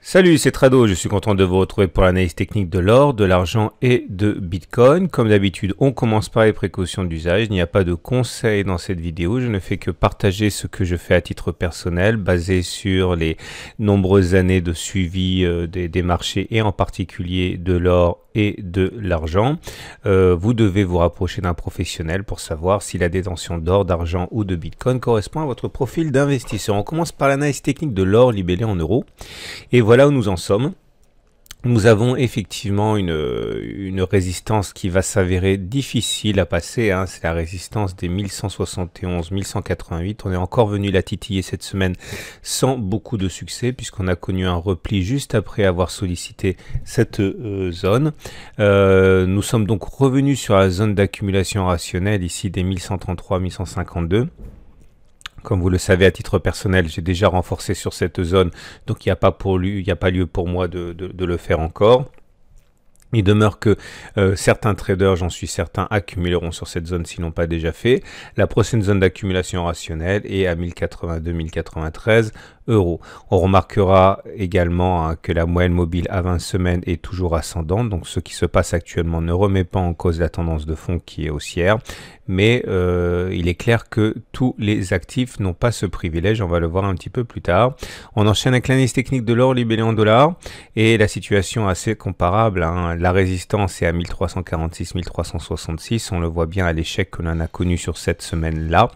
Salut, c'est Trado, je suis content de vous retrouver pour l'analyse technique de l'or, de l'argent et de Bitcoin. Comme d'habitude, on commence par les précautions d'usage. Il n'y a pas de conseils dans cette vidéo, je ne fais que partager ce que je fais à titre personnel, basé sur les nombreuses années de suivi des marchés et en particulier de l'or et de l'argent. Vous devez vous rapprocher d'un professionnel pour savoir si la détention d'or, d'argent ou de Bitcoin correspond à votre profil d'investisseur. On commence par l'analyse technique de l'or libellé en euros. Et voilà où nous en sommes. Nous avons effectivement une résistance qui va s'avérer difficile à passer. C'est la résistance des 1171, 1188. On est encore venu la titiller cette semaine sans beaucoup de succès puisqu'on a connu un repli juste après avoir sollicité cette zone. Nous sommes donc revenus sur la zone d'accumulation rationnelle ici des 1133, 1152. Comme vous le savez, à titre personnel, j'ai déjà renforcé sur cette zone, donc il n'y a pas lieu pour moi de le faire encore. Il demeure que certains traders, j'en suis certain, accumuleront sur cette zone s'ils n'ont pas déjà fait. La prochaine zone d'accumulation rationnelle est à 1082-1093 euros. On remarquera également que la moyenne mobile à 20 semaines est toujours ascendante, donc ce qui se passe actuellement ne remet pas en cause la tendance de fond qui est haussière, mais il est clair que tous les actifs n'ont pas ce privilège, on va le voir un petit peu plus tard. On enchaîne avec l'analyse technique de l'or libellé en dollars, et la situation est assez comparable. La résistance est à 1346, 1366, on le voit bien à l'échec que l'on a connu sur cette semaine-là.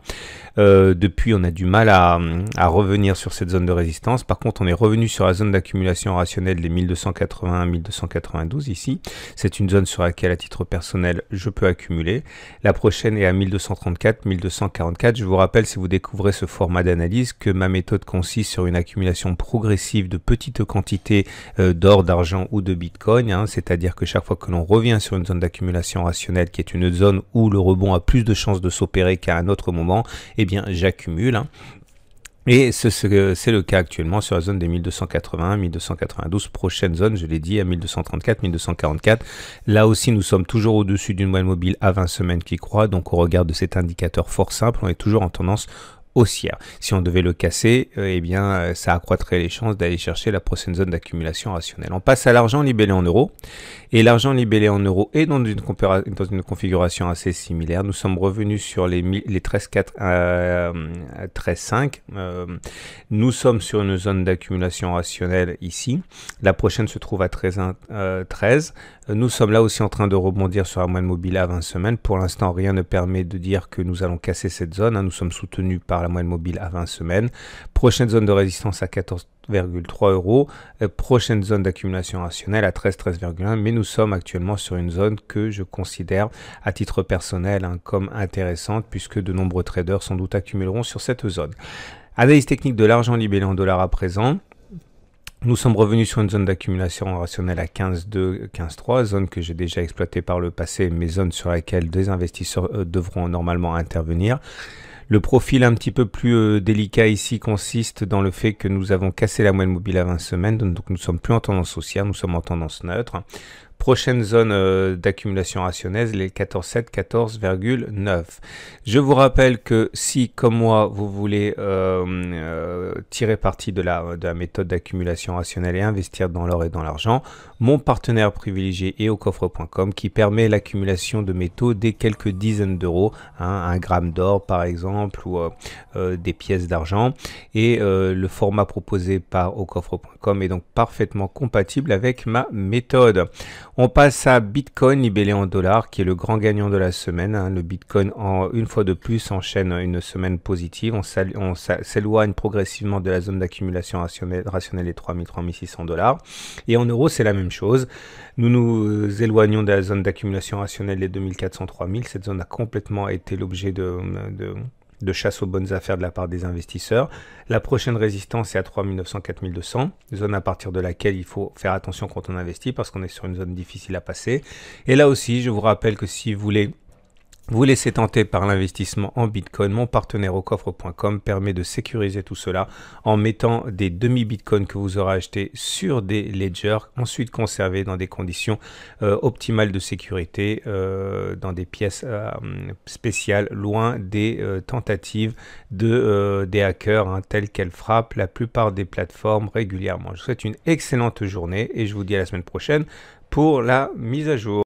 Depuis, on a du mal à revenir sur cette zone de résistance. Par contre, on est revenu sur la zone d'accumulation rationnelle des 1281, 1292 ici. C'est une zone sur laquelle, à titre personnel, je peux accumuler. La prochaine est à 1234, 1244. Je vous rappelle, si vous découvrez ce format d'analyse, que ma méthode consiste sur une accumulation progressive de petites quantités d'or, d'argent ou de Bitcoin. C'est-à-dire que chaque fois que l'on revient sur une zone d'accumulation rationnelle, qui est une zone où le rebond a plus de chances de s'opérer qu'à un autre moment, eh bien j'accumule. Et c'est le cas actuellement sur la zone des 1281, 1292, prochaine zone, je l'ai dit, à 1234, 1244. Là aussi, nous sommes toujours au-dessus d'une moyenne mobile à 20 semaines qui croît. Donc, au regard de cet indicateur fort simple, on est toujours en tendance haussière. Si on devait le casser, eh bien, ça accroîtrait les chances d'aller chercher la prochaine zone d'accumulation rationnelle. On passe à l'argent libellé en euros. Et l'argent libellé en euros est dans une configuration assez similaire. Nous sommes revenus sur les 13,4 à 13,5. Nous sommes sur une zone d'accumulation rationnelle ici. La prochaine se trouve à 13,13. Nous sommes là aussi en train de rebondir sur la moyenne mobile à 20 semaines. Pour l'instant, rien ne permet de dire que nous allons casser cette zone. Nous sommes soutenus par la moyenne mobile à 20 semaines. Prochaine zone de résistance à 14,3 euros. Prochaine zone d'accumulation rationnelle à 13, 13,1. Mais nous sommes actuellement sur une zone que je considère à titre personnel comme intéressante puisque de nombreux traders sans doute accumuleront sur cette zone. Analyse technique de l'argent libellé en dollars à présent. Nous sommes revenus sur une zone d'accumulation rationnelle à 15,2, 15,3, zone que j'ai déjà exploitée par le passé, mais zone sur laquelle des investisseurs devront normalement intervenir. Le profil un petit peu plus délicat ici consiste dans le fait que nous avons cassé la moyenne mobile à 20 semaines, donc nous ne sommes plus en tendance haussière, nous sommes en tendance neutre. Prochaine zone d'accumulation rationnelle, les 14,7, 14,9. Je vous rappelle que si, comme moi, vous voulez tirer parti de la méthode d'accumulation rationnelle et investir dans l'or et dans l'argent, mon partenaire privilégié est aucoffre.com qui permet l'accumulation de métaux dès quelques dizaines d'euros, un gramme d'or par exemple, ou des pièces d'argent. Et le format proposé par aucoffre.com est donc parfaitement compatible avec ma méthode. On passe à Bitcoin libellé en dollars, qui est le grand gagnant de la semaine. Le Bitcoin, une fois de plus, enchaîne une semaine positive. On s'éloigne progressivement de la zone d'accumulation rationnelle des 3000, 3600 $. Et en euros, c'est la même chose. Nous nous éloignons de la zone d'accumulation rationnelle des 2400, 3000. Cette zone a complètement été l'objet de chasse aux bonnes affaires de la part des investisseurs. La prochaine résistance est à 3900, 4200, zone à partir de laquelle il faut faire attention quand on investit parce qu'on est sur une zone difficile à passer. Et là aussi, je vous rappelle que si vous voulez Vous laissez tenter par l'investissement en Bitcoin. Mon partenaire au coffre.com permet de sécuriser tout cela en mettant des demi-Bitcoin que vous aurez achetés sur des ledgers, ensuite conservés dans des conditions optimales de sécurité, dans des pièces spéciales, loin des tentatives des hackers telles qu'elles frappent la plupart des plateformes régulièrement. Je vous souhaite une excellente journée et je vous dis à la semaine prochaine pour la mise à jour.